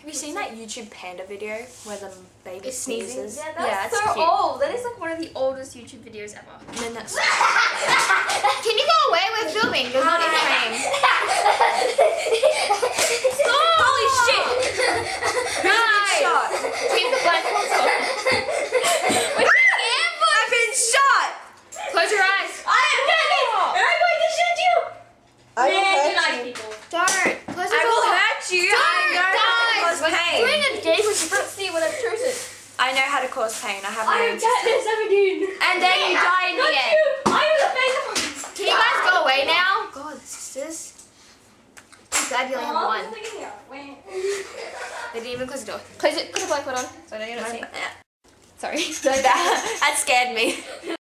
you seen that YouTube Panda video where the baby sneezes? Yeah, that's so cute. old. That is like one of the oldest YouTube videos ever. And then that's Can you go away? We're filming. There's not in frame. Holy shit! Guys! Keep the blindfolds on. We're being ambushed! I've been shot! Close your eyes. I am coming! And I'm going to shoot you! I will Man, you hurt nice you. people. Don't. Close your I will door. hurt you. I know how to cause We're pain. doing a game which you can't see when I've chosen. I know how to cause pain. I have I am learned. Katniss Everdeen. And then you die in the Not end. you! I am the Panda. Can you guys go away now? God, sisters. I'm glad you only have one. They didn't even close the door. Close it. Put a blindfold on so I know you're not seeing. Sorry. That scared me.